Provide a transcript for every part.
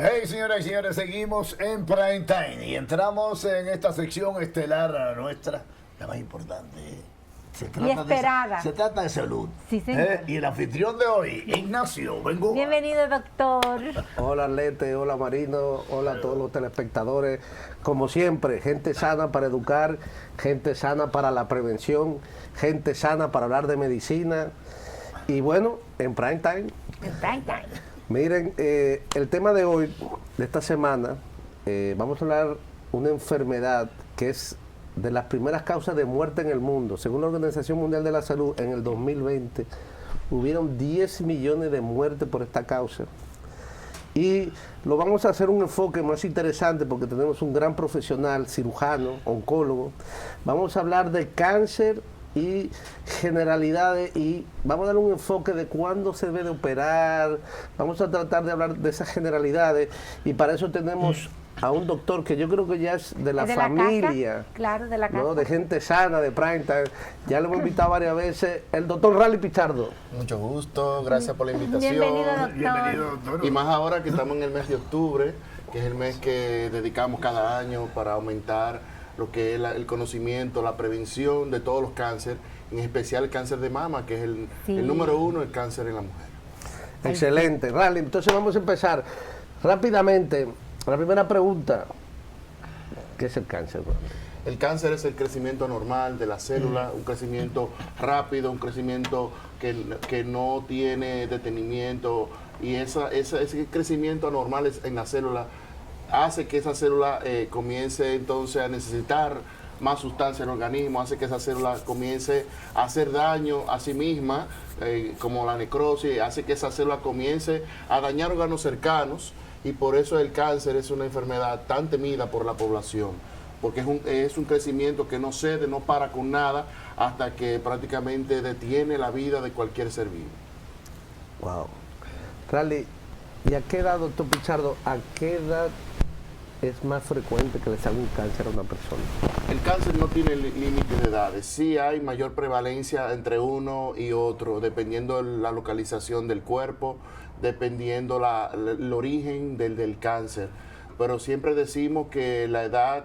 Hey, señoras y señores, seguimos en Prime Time y entramos en esta sección estelar nuestra, la más importante. Y esperada. Se trata de salud. Sí, señor. Y el anfitrión de hoy, Ignacio Bengoa. Bienvenido, doctor. Hola Lete, hola Marino, hola a todos los telespectadores. Como siempre, gente sana para educar, gente sana para la prevención, gente sana para hablar de medicina. Y bueno, en Prime Time. En prime time. Miren, el tema de hoy, de esta semana, vamos a hablar una enfermedad que es de las primeras causas de muerte en el mundo. Según la Organización Mundial de la Salud, en el 2020 hubieron 10 millones de muertes por esta causa. Y lo vamos a hacer un enfoque más interesante porque tenemos un gran profesional, cirujano, oncólogo. Vamos a hablar de cáncer y generalidades y vamos a dar un enfoque de cuándo se debe de operar. Vamos a tratar de hablar de esas generalidades y para eso tenemos a un doctor que yo creo que ya es de la familia, casa, claro, de la casa. ¿no? De gente sana, de Prime Time. Ya lo hemos invitado varias veces, el doctor Rally Pichardo. Mucho gusto, gracias por la invitación. Bienvenido, doctor. Bienvenido, doctor. Y más ahora que estamos en el mes de octubre, que es el mes que dedicamos cada año para aumentar lo que es el conocimiento, la prevención de todos los cánceres, en especial el cáncer de mama, que es el número uno, el cáncer en la mujer. Excelente, Rally. Entonces vamos a empezar rápidamente. La primera pregunta, ¿qué es el cáncer? El cáncer es el crecimiento anormal de la célula, un crecimiento rápido, un crecimiento que no tiene detenimiento, y ese crecimiento anormal en la célula hace que esa célula comience entonces a necesitar más sustancia en el organismo, hace que esa célula comience a hacer daño a sí misma, como la necrosis, hace que esa célula comience a dañar órganos cercanos, y por eso el cáncer es una enfermedad tan temida por la población, porque es un crecimiento que no cede, no para con nada, hasta que prácticamente detiene la vida de cualquier ser vivo. Wow. Rally, ¿y a qué edad, doctor Pichardo, a qué edad es más frecuente que le salga un cáncer a una persona? El cáncer no tiene límite de edades. Sí hay mayor prevalencia entre uno y otro, dependiendo de la localización del cuerpo, dependiendo el origen del cáncer. Pero siempre decimos que la edad,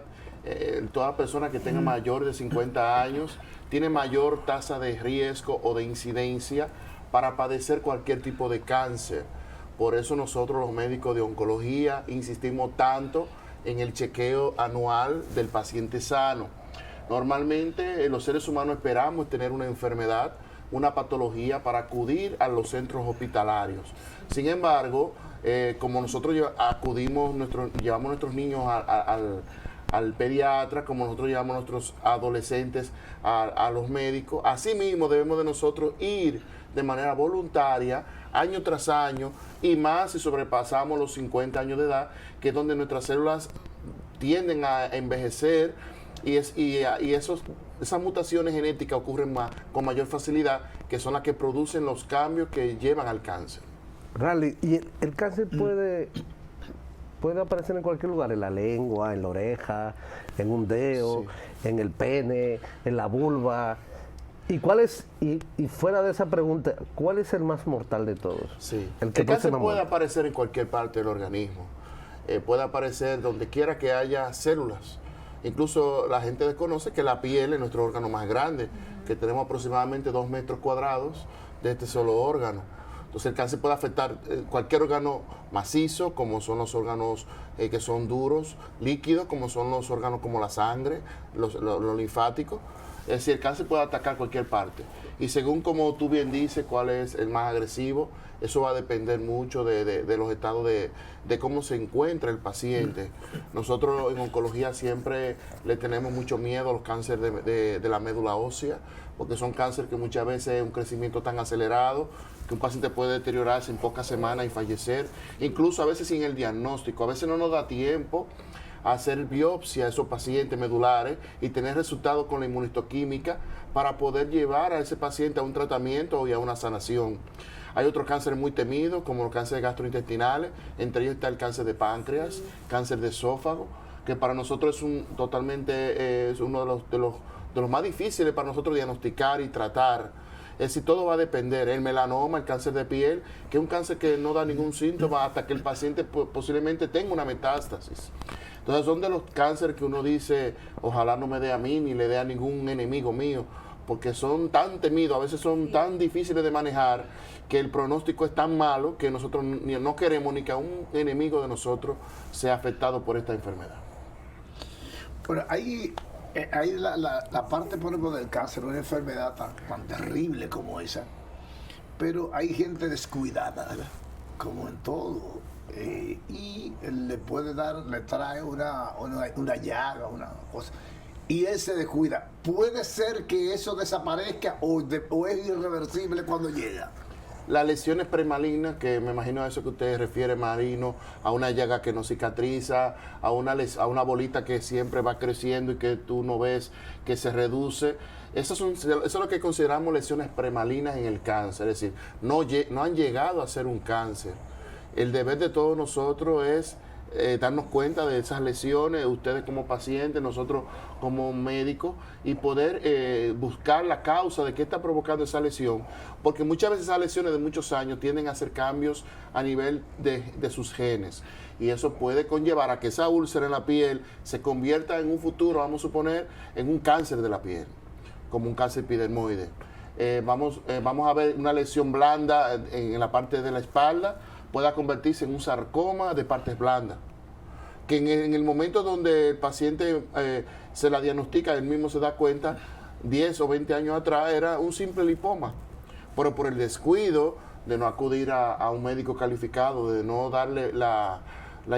toda persona que tenga mayor de 50 años, tiene mayor tasa de riesgo o de incidencia para padecer cualquier tipo de cáncer. Por eso nosotros los médicos de oncología insistimos tanto en el chequeo anual del paciente sano. Normalmente los seres humanos esperamos tener una enfermedad, una patología para acudir a los centros hospitalarios. Sin embargo, como nosotros llevamos nuestros niños al pediatra, como nosotros llevamos a nuestros adolescentes a los médicos, así mismo debemos de nosotros ir de manera voluntaria, año tras año, y más si sobrepasamos los 50 años de edad, que es donde nuestras células tienden a envejecer esas mutaciones genéticas ocurren con mayor facilidad, que son las que producen los cambios que llevan al cáncer. Rally, ¿y el cáncer puede aparecer en cualquier lugar? En la lengua, en la oreja, en un dedo, sí, en el pene, en la vulva. ¿Y cuál es, y fuera de esa pregunta, cuál es el más mortal de todos? Sí. El cáncer puede aparecer en cualquier parte del organismo. Puede aparecer donde quiera que haya células. Incluso la gente desconoce que la piel es nuestro órgano más grande, que tenemos aproximadamente 2 metros cuadrados de este solo órgano. Entonces el cáncer puede afectar cualquier órgano macizo, como son los órganos que son duros, líquidos, como son los órganos como la sangre, los linfáticos. Es decir, el cáncer puede atacar cualquier parte. Y según como tú bien dices, cuál es el más agresivo, eso va a depender mucho de los estados de cómo se encuentra el paciente. Nosotros en oncología siempre le tenemos mucho miedo a los cánceres de la médula ósea, porque son cánceres que muchas veces es un crecimiento tan acelerado que un paciente puede deteriorarse en pocas semanas y fallecer, incluso a veces sin el diagnóstico. A veces no nos da tiempo a hacer biopsia a esos pacientes medulares y tener resultados con la inmunistoquímica para poder llevar a ese paciente a un tratamiento y a una sanación. Hay otros cánceres muy temidos, como los cánceres gastrointestinales, entre ellos está el cáncer de páncreas, cáncer de esófago, que para nosotros es uno de los más difíciles para nosotros diagnosticar y tratar. Es decir, todo va a depender. El melanoma, el cáncer de piel, que es un cáncer que no da ningún síntoma hasta que el paciente posiblemente tenga una metástasis. Entonces son de los cánceres que uno dice, ojalá no me dé a mí ni le dé a ningún enemigo mío, porque son tan temidos, a veces son tan difíciles de manejar, que el pronóstico es tan malo que nosotros no queremos ni que a un enemigo de nosotros sea afectado por esta enfermedad. Bueno, ahí la parte, por ejemplo, del cáncer, una enfermedad tan terrible como esa, pero hay gente descuidada, ¿verdad? Como en todo. Y le trae una llaga, una cosa, y él se descuida. ¿Puede ser que eso desaparezca o es irreversible cuando llega? Las lesiones premalignas, que me imagino a eso que usted refiere, Marino, a una llaga que no cicatriza, a una bolita que siempre va creciendo y que tú no ves que se reduce. Eso es lo que consideramos lesiones premalignas en el cáncer, es decir, no han llegado a ser un cáncer. El deber de todos nosotros es darnos cuenta de esas lesiones, ustedes como pacientes, nosotros como médicos, y poder buscar la causa de qué está provocando esa lesión, porque muchas veces esas lesiones de muchos años tienden a hacer cambios a nivel de sus genes, y eso puede conllevar a que esa úlcera en la piel se convierta en un futuro, vamos a suponer, en un cáncer de la piel, como un cáncer epidermoide. Vamos a ver una lesión blanda en la parte de la espalda, pueda convertirse en un sarcoma de partes blandas, que en el momento donde el paciente se la diagnostica, él mismo se da cuenta, 10 o 20 años atrás era un simple lipoma, pero por el descuido de no acudir a un médico calificado, de no darle la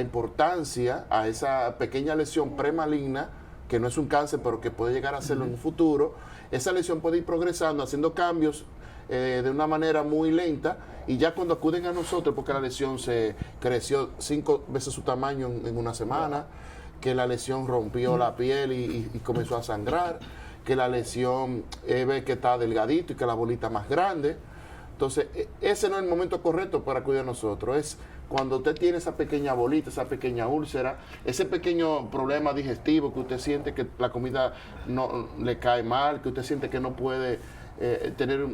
importancia a esa pequeña lesión premaligna, que no es un cáncer, pero que puede llegar a serlo en un futuro, esa lesión puede ir progresando, haciendo cambios de una manera muy lenta, y ya cuando acuden a nosotros, porque la lesión se creció 5 veces su tamaño en una semana, que la lesión rompió la piel y comenzó a sangrar, que la lesión ve que está delgadito y que la bolita más grande. Entonces, ese no es el momento correcto para acudir a nosotros. Es cuando usted tiene esa pequeña bolita, esa pequeña úlcera, ese pequeño problema digestivo, que usted siente que la comida no le cae mal, que usted siente que no puede tener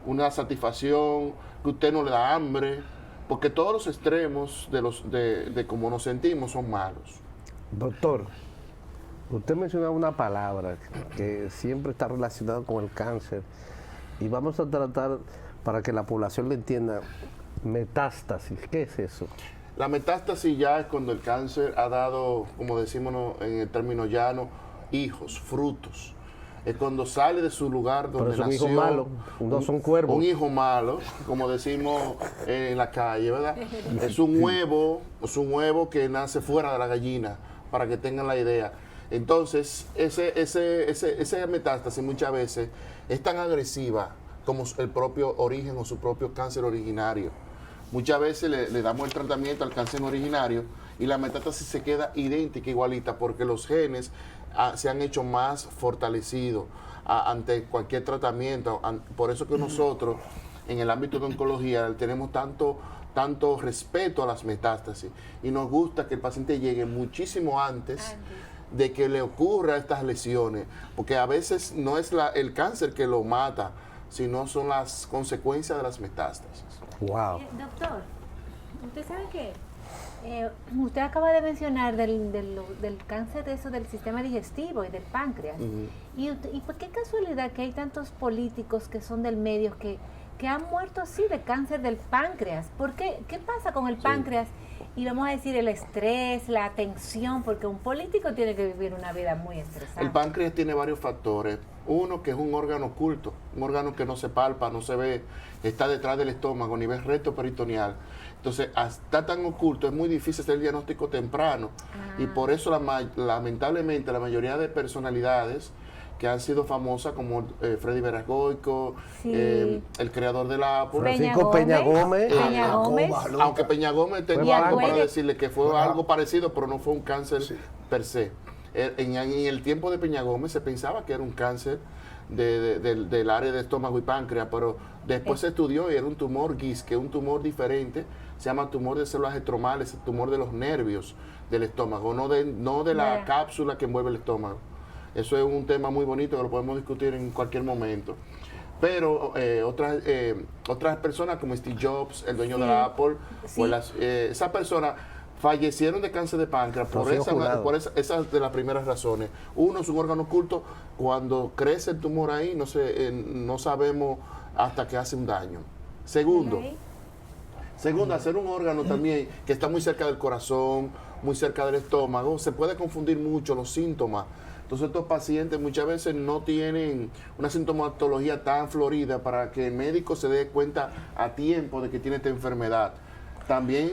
una satisfacción, que usted no le da hambre, porque todos los extremos de cómo nos sentimos son malos. Doctor, usted mencionaba una palabra que siempre está relacionada con el cáncer, y vamos a tratar para que la población le entienda: metástasis. ¿Qué es eso? La metástasis ya es cuando el cáncer ha dado, como decimos en el término llano, hijos, frutos. Es cuando sale de su lugar donde nació. Pero son hijos malos, no son cuervos. Un hijo malo, como decimos en la calle, ¿verdad? Es un huevo que nace fuera de la gallina, para que tengan la idea. Entonces, esa metástasis muchas veces es tan agresiva como el propio origen o su propio cáncer originario. Muchas veces le damos el tratamiento al cáncer originario y la metástasis se queda idéntica, igualita, porque los genes se han hecho más fortalecidos ante cualquier tratamiento. Por eso que nosotros, en el ámbito de oncología, tenemos tanto respeto a las metástasis, y nos gusta que el paciente llegue muchísimo antes de que le ocurra estas lesiones, porque a veces no es el cáncer que lo mata, sino son las consecuencias de las metástasis. Wow. Doctor, usted sabe que usted acaba de mencionar del cáncer del sistema digestivo y del páncreas. Y por qué casualidad que hay tantos políticos que son del medio que han muerto así de cáncer del páncreas? ¿Por qué? ¿Qué pasa con el páncreas? Y vamos a decir el estrés, la tensión, porque un político tiene que vivir una vida muy estresada. El páncreas tiene varios factores. Uno, que es un órgano oculto, un órgano que no se palpa, no se ve, está detrás del estómago, a nivel recto peritoneal. Entonces, está tan oculto, es muy difícil hacer el diagnóstico temprano. Y por eso, lamentablemente, la mayoría de personalidades que han sido famosas, como Freddy Verasgoico, el creador de la Apple, Francisco Peña Gómez. Aunque Peña Gómez tenía algo para decirle que fue algo parecido, pero no fue un cáncer per se. En el tiempo de Peña Gómez se pensaba que era un cáncer del área de estómago y páncreas, pero después se estudió y era un tumor GIS, que es un tumor diferente, se llama tumor de células estromales, tumor de los nervios del estómago, no de la cápsula que envuelve el estómago. Eso es un tema muy bonito que lo podemos discutir en cualquier momento. Pero otras personas como Steve Jobs, el dueño de la Apple, pues esas personas fallecieron de cáncer de páncreas por esas de las primeras razones. Uno es un órgano oculto, cuando crece el tumor ahí no sabemos hasta que hace un daño. Segundo, hacer un órgano también que está muy cerca del corazón, muy cerca del estómago, se puede confundir mucho los síntomas. Entonces estos pacientes muchas veces no tienen una sintomatología tan florida para que el médico se dé cuenta a tiempo de que tiene esta enfermedad. También,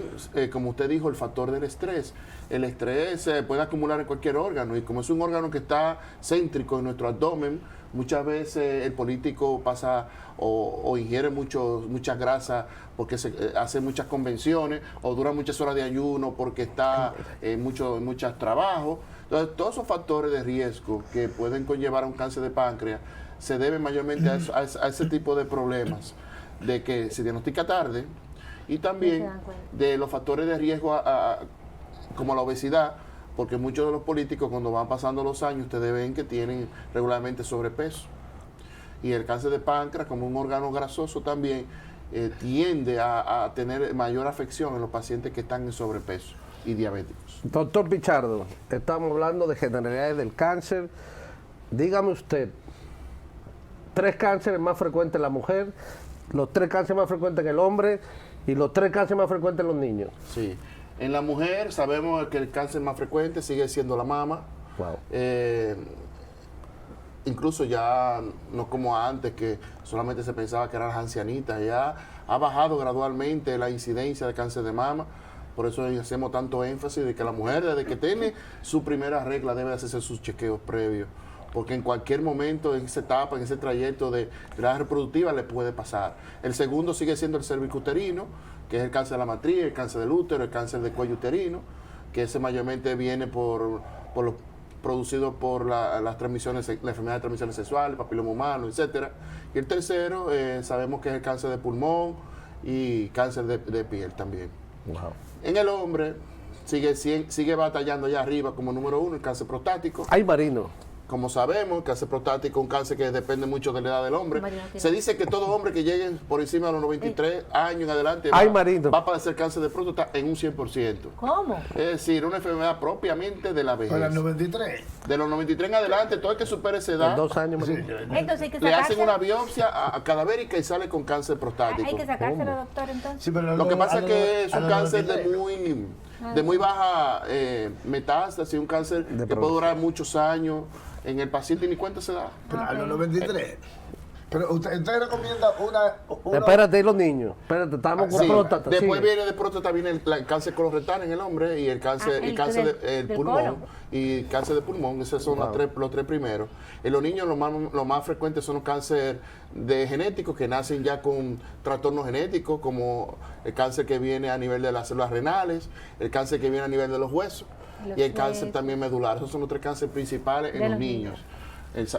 como usted dijo, el factor del estrés. El estrés se puede acumular en cualquier órgano y como es un órgano que está céntrico en nuestro abdomen, muchas veces el político pasa o ingiere mucha grasa porque hace muchas convenciones o dura muchas horas de ayuno porque está en muchos trabajos. Entonces, todos esos factores de riesgo que pueden conllevar a un cáncer de páncreas se deben mayormente a ese tipo de problemas, de que se diagnostica tarde y también de los factores de riesgo como la obesidad, porque muchos de los políticos cuando van pasando los años ustedes ven que tienen regularmente sobrepeso. Y el cáncer de páncreas, como un órgano grasoso también, tiende a tener mayor afección en los pacientes que están en sobrepeso y diabéticos. Doctor Pichardo, estamos hablando de generalidades del cáncer. Dígame usted, 3 cánceres más frecuentes en la mujer, los 3 cánceres más frecuentes en el hombre y los 3 cánceres más frecuentes en los niños. Sí. En la mujer sabemos que el cáncer más frecuente sigue siendo la mama. Wow. Incluso ya no como antes, que solamente se pensaba que eran las ancianitas, ya ha bajado gradualmente la incidencia de cáncer de mama. Por eso hacemos tanto énfasis de que la mujer, desde que tiene su primera regla, debe hacerse sus chequeos previos. Porque en cualquier momento, en esa etapa, en ese trayecto de edad reproductiva, le puede pasar. El segundo sigue siendo el cervicuterino, que es el cáncer de la matriz, el cáncer del útero, el cáncer del cuello uterino, que ese mayormente viene producido por las transmisiones, la enfermedad de transmisiones sexuales, papiloma humano, etcétera. Y el tercero, sabemos que es el cáncer de pulmón y cáncer de piel también. Wow. En el hombre, sigue batallando allá arriba como número 1 el cáncer prostático. Ay, Marino. Como sabemos, el cáncer prostático es un cáncer que depende mucho de la edad del hombre. Se dice que todo hombre que llegue por encima de los 93 años en adelante va a padecer cáncer de próstata en un 100%. ¿Cómo? Es decir, una enfermedad propiamente de la vejez. ¿Para los 93? De los 93 en adelante, todo el que supere esa edad, En 2 años, Marino. Entonces hay que le hacen sacárselo. una biopsia cadavérica y sale con cáncer prostático. Hay que sacárselo, doctor, entonces. Sí, pero Lo que pasa es que es a un los cáncer 93. de muy baja metástasis, un cáncer que puede durar muchos años en el paciente y ni cuenta se da. Pero a los 93. Pero usted recomienda una Espérate, y los niños. Espérate, estamos con Sí, próstata. después sigue. viene de próstata viene el cáncer colorectal en el hombre y el cáncer, el del del pulmón colon. y cáncer de pulmón. Esos son los tres primeros. En los niños lo más frecuente son los cánceres genéticos que nacen ya con trastornos genéticos, como el cáncer que viene a nivel de las células renales, el cáncer que viene a nivel de los huesos y el cáncer también medular. Esos son los 3 cánceres principales en los niños.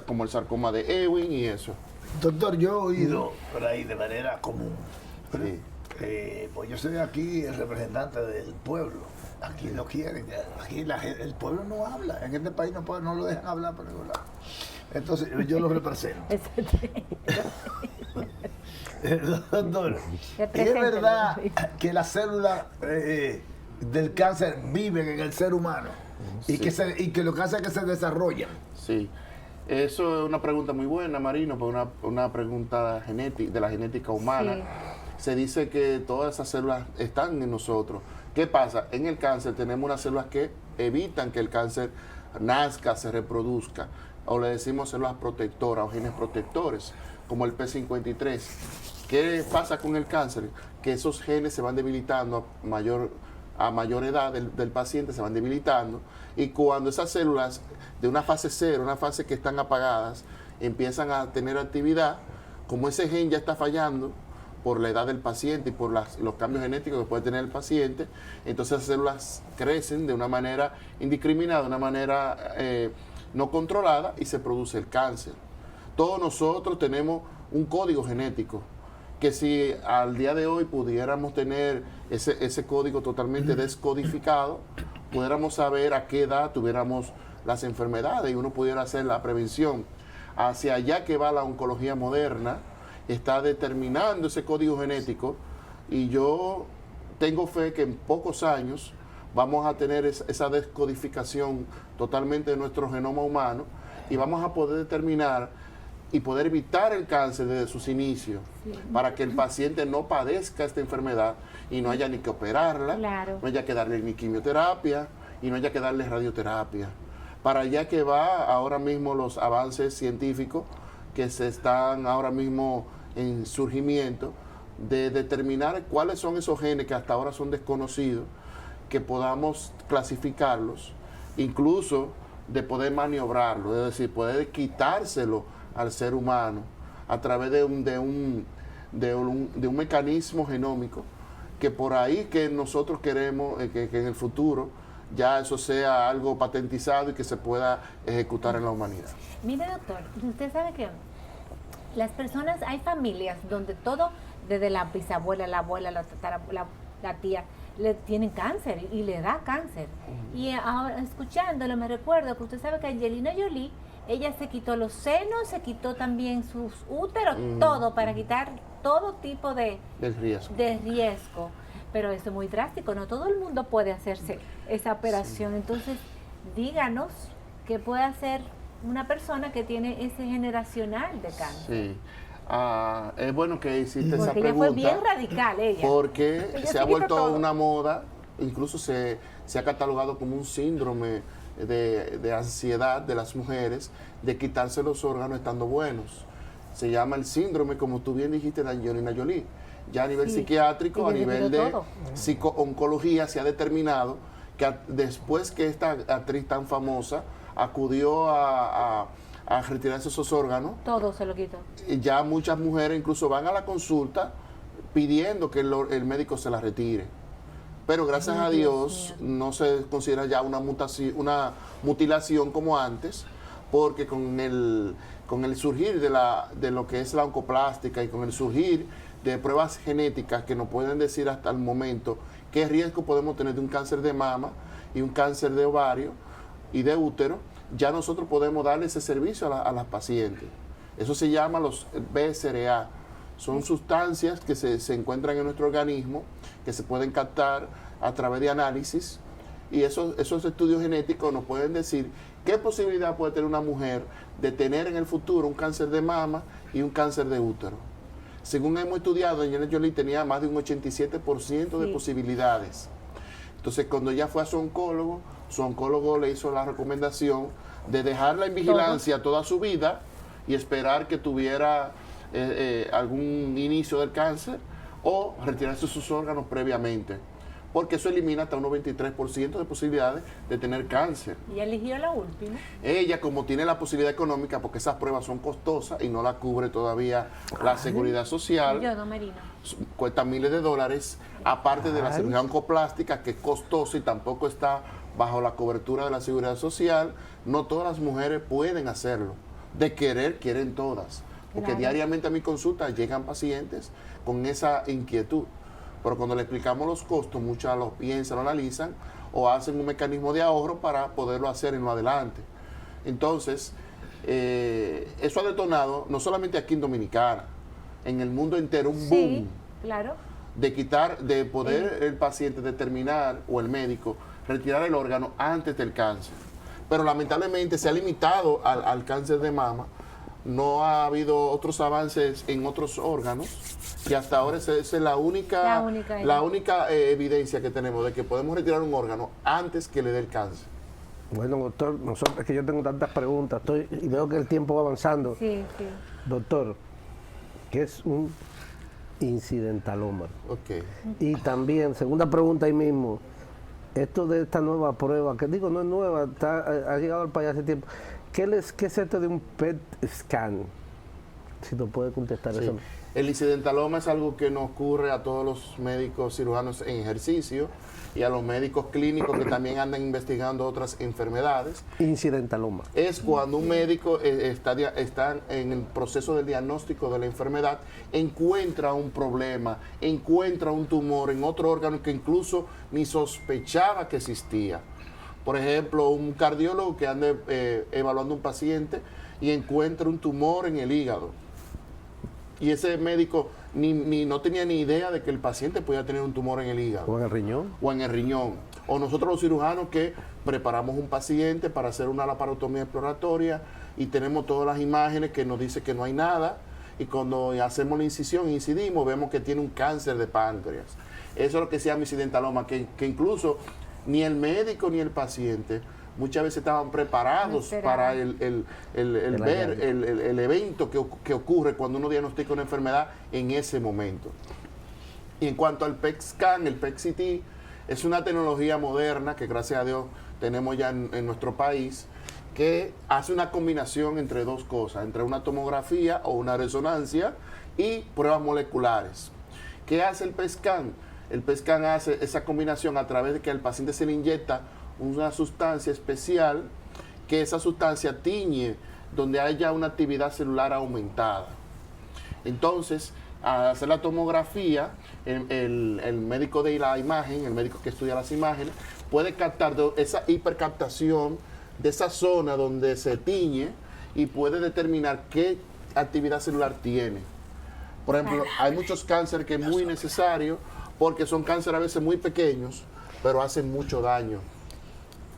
Como el sarcoma de Ewing y eso. Doctor, yo he oído por ahí de manera común. Sí. Pues yo soy aquí el representante del pueblo. Aquí no quieren, aquí el pueblo no habla. En este país no lo dejan hablar por ningún lado. Entonces yo lo represento. Doctor, ¿es verdad que las células del cáncer viven en el ser humano y que lo que hace es que se desarrollan? Sí. Eso es una pregunta muy buena, Marino, porque una pregunta de la genética humana. Sí. Se dice que todas esas células están en nosotros. ¿Qué pasa? En el cáncer tenemos unas células que evitan que el cáncer nazca, se reproduzca, o le decimos células protectoras o genes protectores, como el P53. ¿Qué pasa con el cáncer? Que esos genes se van debilitando a mayor edad del paciente, se van debilitando, y cuando esas células de una fase 0, una fase que están apagadas, empiezan a tener actividad, como ese gen ya está fallando por la edad del paciente y por los cambios genéticos que puede tener el paciente, entonces las células crecen de una manera indiscriminada, de una manera no controlada y se produce el cáncer. Todos nosotros tenemos un código genético que si al día de hoy pudiéramos tener ese código totalmente descodificado, pudiéramos saber a qué edad tuviéramos las enfermedades y uno pudiera hacer la prevención. Hacia allá que va la oncología moderna, está determinando ese código genético, y yo tengo fe que en pocos años vamos a tener esa descodificación totalmente de nuestro genoma humano, y vamos a poder determinar y poder evitar el cáncer desde sus inicios, para que el paciente no padezca esta enfermedad y no haya ni que operarla, no haya que darle ni quimioterapia y no haya que darle radioterapia. Para allá que va ahora mismo los avances científicos que se están ahora mismo en surgimiento, de determinar cuáles son esos genes que hasta ahora son desconocidos, que podamos clasificarlos, incluso de poder maniobrarlo, es decir, poder quitárselo al ser humano a través de un mecanismo genómico, que por ahí que nosotros queremos que en el futuro ya eso sea algo patentizado y que se pueda ejecutar en la humanidad. Mire, doctor, usted sabe que las personas, hay familias donde todo, desde la bisabuela, la abuela, la tía, le tienen cáncer y le da cáncer. Y ahora, escuchándolo, me recuerdo que usted sabe que Angelina Jolie, ella se quitó los senos, se quitó también sus úteros, todo, para quitar todo tipo de riesgo. Pero eso es muy drástico, no todo el mundo puede hacerse esa operación. Entonces, díganos qué puede hacer una persona que tiene ese generacional de cáncer. Sí. Es bueno que hiciste esa pregunta. Porque ella fue bien radical, ella. Porque se ha vuelto una moda, incluso se ha catalogado como un síndrome de ansiedad de las mujeres, de quitarse los órganos estando buenos. Se llama el síndrome, como tú bien dijiste, de Angelina Jolie. Ya a nivel psiquiátrico, a nivel de psico-oncología, se ha determinado que después que esta actriz tan famosa acudió a retirarse esos órganos, todo se lo quitó. Ya muchas mujeres incluso van a la consulta pidiendo que el médico se la retire. Pero gracias a Dios no se considera ya una mutilación como antes, porque con el surgir de lo que es la oncoplástica y con el surgir de pruebas genéticas que nos pueden decir hasta el momento qué riesgo podemos tener de un cáncer de mama y un cáncer de ovario y de útero, ya nosotros podemos darle ese servicio a las pacientes. Eso se llama los BCRA. Son sustancias que se encuentran en nuestro organismo, que se pueden captar a través de análisis, y esos estudios genéticos nos pueden decir qué posibilidad puede tener una mujer de tener en el futuro un cáncer de mama y un cáncer de útero. Según hemos estudiado, Angelina Jolie tenía más de un 87% de posibilidades. Entonces, cuando ella fue a su oncólogo le hizo la recomendación de dejarla en vigilancia toda su vida y esperar que tuviera algún inicio del cáncer o retirarse sus órganos previamente, porque eso elimina hasta un 93% de posibilidades de tener cáncer. ¿Y eligió la última? Ella, como tiene la posibilidad económica, porque esas pruebas son costosas y no la cubre todavía la seguridad social, cuesta miles de dólares, aparte de la cirugía oncoplástica, que es costosa y tampoco está bajo la cobertura de la seguridad social. No todas las mujeres pueden hacerlo. De querer, quieren todas. Porque diariamente a mi consulta llegan pacientes con esa inquietud. Pero cuando le explicamos los costos, muchas lo piensan, lo analizan o hacen un mecanismo de ahorro para poderlo hacer en lo adelante. Entonces, eso ha detonado, no solamente aquí en Dominicana, en el mundo entero, un boom de poder el paciente determinar, o el médico, retirar el órgano antes del cáncer. Pero lamentablemente se ha limitado al cáncer de mama. No ha habido otros avances en otros órganos, y hasta ahora esa es la única evidencia que tenemos de que podemos retirar un órgano antes que le dé el cáncer. Bueno, doctor, es que yo tengo tantas preguntas y veo que el tiempo va avanzando. Doctor, ¿qué es un incidentaloma? Y también, segunda pregunta ahí mismo, esto de esta nueva prueba, que digo no es nueva, ha llegado al país hace tiempo. ¿Qué es esto de un PET scan? Si nos puede contestar eso. El incidentaloma es algo que nos ocurre a todos los médicos cirujanos en ejercicio y a los médicos clínicos que también andan investigando otras enfermedades. Incidentaloma. Es cuando un médico está en el proceso del diagnóstico de la enfermedad, encuentra un problema, encuentra un tumor en otro órgano que incluso ni sospechaba que existía. Por ejemplo, un cardiólogo que anda evaluando un paciente y encuentra un tumor en el hígado. Y ese médico no tenía ni idea de que el paciente podía tener un tumor en el hígado. O en el riñón. O en el riñón. O nosotros los cirujanos que preparamos un paciente para hacer una laparotomía exploratoria y tenemos todas las imágenes que nos dice que no hay nada, y cuando hacemos la incisión, incidimos, vemos que tiene un cáncer de páncreas. Eso es lo que se llama incidentaloma, que incluso ni el médico ni el paciente muchas veces estaban preparados para el ver el evento que ocurre cuando uno diagnostica una enfermedad en ese momento. Y en cuanto al PET scan, el PET-CT es una tecnología moderna que gracias a Dios tenemos ya en nuestro país, que hace una combinación entre dos cosas, entre una tomografía o una resonancia y pruebas moleculares. ¿Qué hace el PET scan? El PET scan hace esa combinación a través de que al paciente se le inyecta una sustancia especial, que esa sustancia tiñe donde haya una actividad celular aumentada. Entonces, al hacer la tomografía, el médico de la imagen, el médico que estudia las imágenes, puede captar esa hipercaptación de esa zona donde se tiñe y puede determinar qué actividad celular tiene. Por ejemplo, hay muchos cánceres que es muy necesario porque son cánceres a veces muy pequeños, pero hacen mucho daño.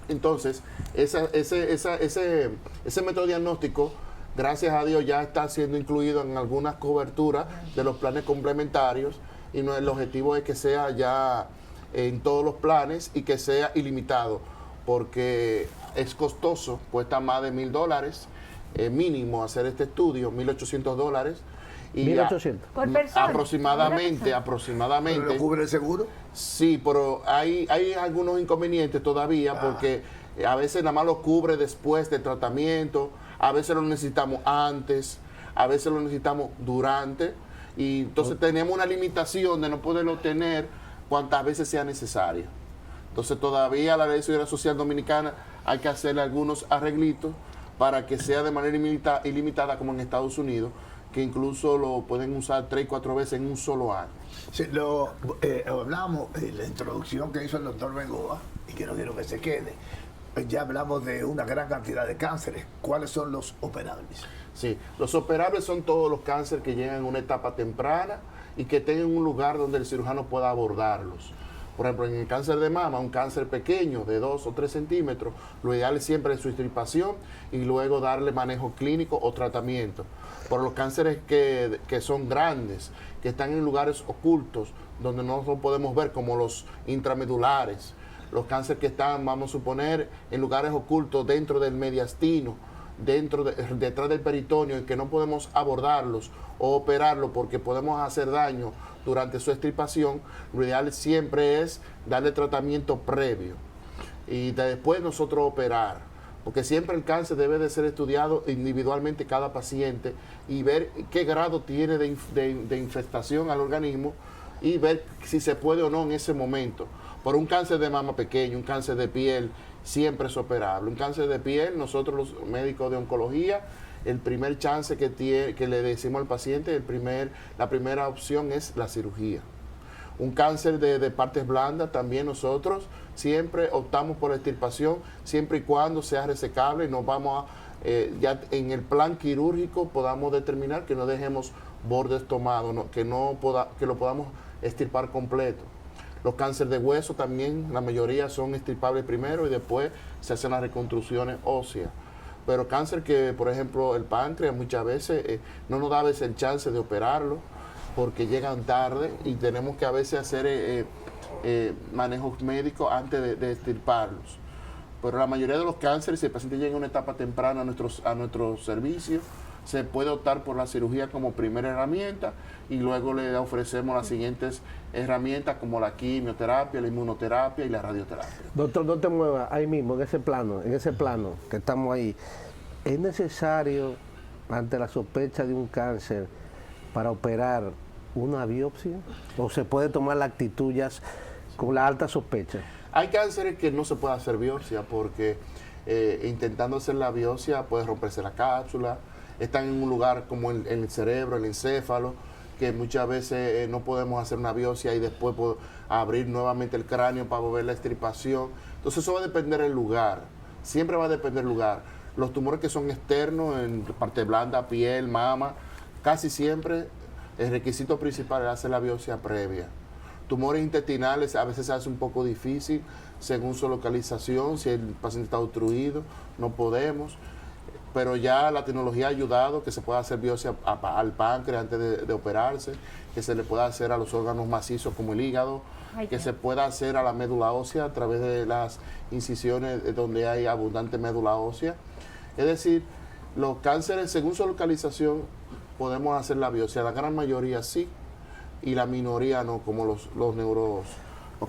Entonces, ese método diagnóstico, gracias a Dios, ya está siendo incluido en algunas coberturas de los planes complementarios, y el objetivo es que sea ya en todos los planes y que sea ilimitado, porque es costoso, cuesta más de $1,000 mínimo hacer este estudio, $1,800. Y $1,800 por persona. Aproximadamente. ¿Pero lo cubre el seguro? Sí, pero hay algunos inconvenientes todavía, porque a veces nada más lo cubre después del tratamiento, a veces lo necesitamos antes, a veces lo necesitamos durante, y entonces tenemos una limitación de no poderlo tener cuantas veces sea necesario. Entonces todavía la Ley de Seguridad Social Dominicana hay que hacerle algunos arreglitos para que sea de manera ilimitada como en Estados Unidos, que incluso lo pueden usar 3 y 4 veces en un solo año. Sí, hablamos en la introducción que hizo el doctor Bengoa, y que no quiero que se quede. Ya hablamos de una gran cantidad de cánceres. ¿Cuáles son los operables? Sí, los operables son todos los cánceres que llegan a una etapa temprana y que tengan un lugar donde el cirujano pueda abordarlos. Por ejemplo, en el cáncer de mama, un cáncer pequeño de 2 o 3 centímetros, lo ideal es siempre su extirpación y luego darle manejo clínico o tratamiento. Por los cánceres que son grandes, que están en lugares ocultos, donde no los podemos ver, como los intramedulares, los cánceres que están, vamos a suponer, en lugares ocultos dentro del mediastino, detrás del peritoneo, en que no podemos abordarlos o operarlos porque podemos hacer daño durante su extirpación, lo ideal siempre es darle tratamiento previo y después nosotros operar, porque siempre el cáncer debe de ser estudiado individualmente cada paciente y ver qué grado tiene de infestación al organismo y ver si se puede o no en ese momento. Por un cáncer de mama pequeño, un cáncer de piel, siempre es operable. Un cáncer de piel, nosotros los médicos de oncología, el primer chance que le decimos al paciente, la primera opción es la cirugía. Un cáncer de partes blandas, también nosotros siempre optamos por la extirpación, siempre y cuando sea resecable y nos vamos ya en el plan quirúrgico podamos determinar que no dejemos bordes tomados, que lo podamos extirpar completo. Los cánceres de hueso también, la mayoría son extirpables primero y después se hacen las reconstrucciones óseas. Pero cáncer que, por ejemplo, el páncreas, muchas veces no nos da a veces el chance de operarlo porque llegan tarde y tenemos que a veces hacer manejos médicos antes de extirparlos. Pero la mayoría de los cánceres, si el paciente llega en una etapa temprana a nuestros servicios, se puede optar por la cirugía como primera herramienta y luego le ofrecemos las siguientes herramientas como la quimioterapia, la inmunoterapia y la radioterapia. Doctor, no te muevas, ahí mismo, en ese plano que estamos ahí. ¿Es necesario, ante la sospecha de un cáncer, para operar una biopsia? ¿O se puede tomar la actitud ya con la alta sospecha? Hay cánceres que no se puede hacer biopsia porque intentando hacer la biopsia puede romperse la cápsula. Están en un lugar como el cerebro, el encéfalo, que muchas veces no podemos hacer una biopsia y después abrir nuevamente el cráneo para volver la extirpación. Entonces eso va a depender del lugar, siempre va a depender del lugar. Los tumores que son externos, en parte blanda, piel, mama, casi siempre el requisito principal es hacer la biopsia previa. Tumores intestinales a veces se hace un poco difícil según su localización, si el paciente está obstruido, no podemos, pero ya la tecnología ha ayudado que se pueda hacer biopsia al páncreas antes de operarse, que se le pueda hacer a los órganos macizos como el hígado, que se pueda hacer a la médula ósea a través de las incisiones donde hay abundante médula ósea. Es decir, los cánceres según su localización podemos hacer la biopsia, la gran mayoría sí, y la minoría no, como los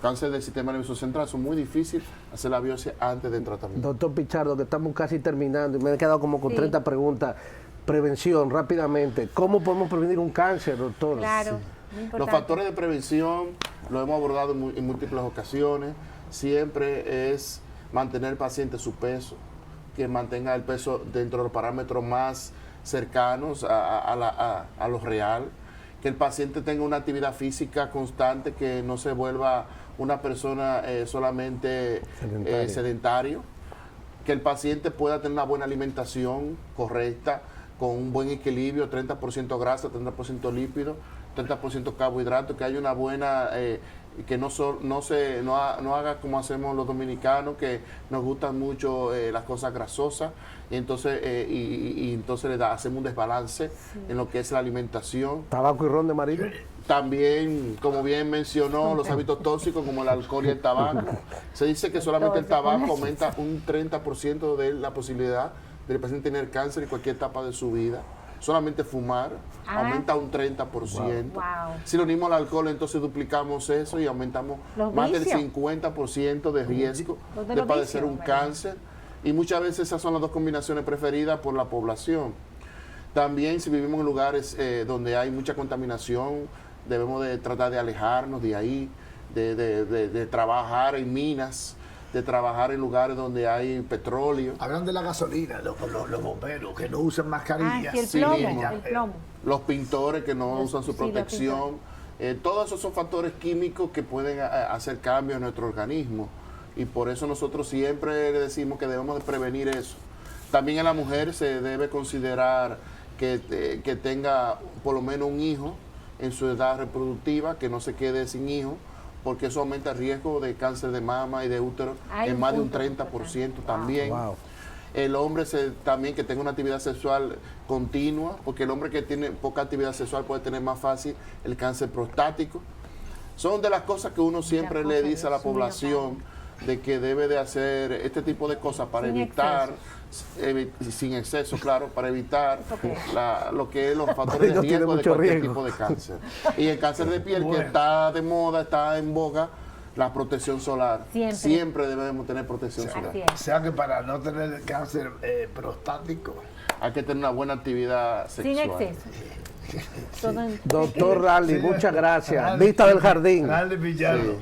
cánceres del sistema nervioso central son muy difíciles hacer la biopsia antes del tratamiento. Doctor Pichardo, que estamos casi terminando y me he quedado como con 30 preguntas. Prevención, rápidamente. ¿Cómo podemos prevenir un cáncer, doctor? Claro, muy importante. Los factores de prevención lo hemos abordado en múltiples ocasiones. Siempre es mantener al paciente su peso, que mantenga el peso dentro de los parámetros más cercanos a lo real, que el paciente tenga una actividad física constante, que no se vuelva una persona solamente sedentario, que el paciente pueda tener una buena alimentación correcta, con un buen equilibrio, 30% grasa, 30% lípido, 30% carbohidratos, que haya una buena, que no haga como hacemos los dominicanos, que nos gustan mucho las cosas grasosas, y entonces, entonces hacemos un desbalance en lo que es la alimentación. ¿Tabaco y ron de marido? También, como bien mencionó, los hábitos tóxicos como el alcohol y el tabaco. Se dice que solamente el tabaco aumenta un 30% de la posibilidad del paciente tener cáncer en cualquier etapa de su vida. Solamente fumar aumenta un 30%. Wow. Si lo unimos al alcohol, entonces duplicamos eso y aumentamos más del 50% de riesgo de padecer un cáncer. Y muchas veces esas son las dos combinaciones preferidas por la población. También, si vivimos en lugares donde hay mucha contaminación, debemos de tratar de alejarnos de ahí, de trabajar en minas, de trabajar en lugares donde hay petróleo. Hablan de la gasolina, los bomberos, que no usan mascarilla. Sí, el plomo. Los pintores que no usan su protección. Todos esos son factores químicos que pueden hacer cambios en nuestro organismo. Y por eso nosotros siempre le decimos que debemos de prevenir eso. También en la mujer se debe considerar que tenga por lo menos un hijo en su edad reproductiva, que no se quede sin hijo, porque eso aumenta el riesgo de cáncer de mama y de útero en más de un 30% también. Wow. El hombre también que tenga una actividad sexual continua, porque el hombre que tiene poca actividad sexual puede tener más fácil el cáncer prostático. Son de las cosas que uno siempre le dice a la población, de que debe de hacer este tipo de cosas para evitar, sin exceso, claro, para evitar lo que es los factores de riesgo de cualquier tipo de cáncer. Y el cáncer de piel, que está de moda, está en boga, la protección solar. Siempre debemos tener protección solar. O sea que para no tener cáncer prostático hay que tener una buena actividad sexual. Sin exceso. Doctor Rally, muchas gracias. Vista del Jardín. Rally Villalba.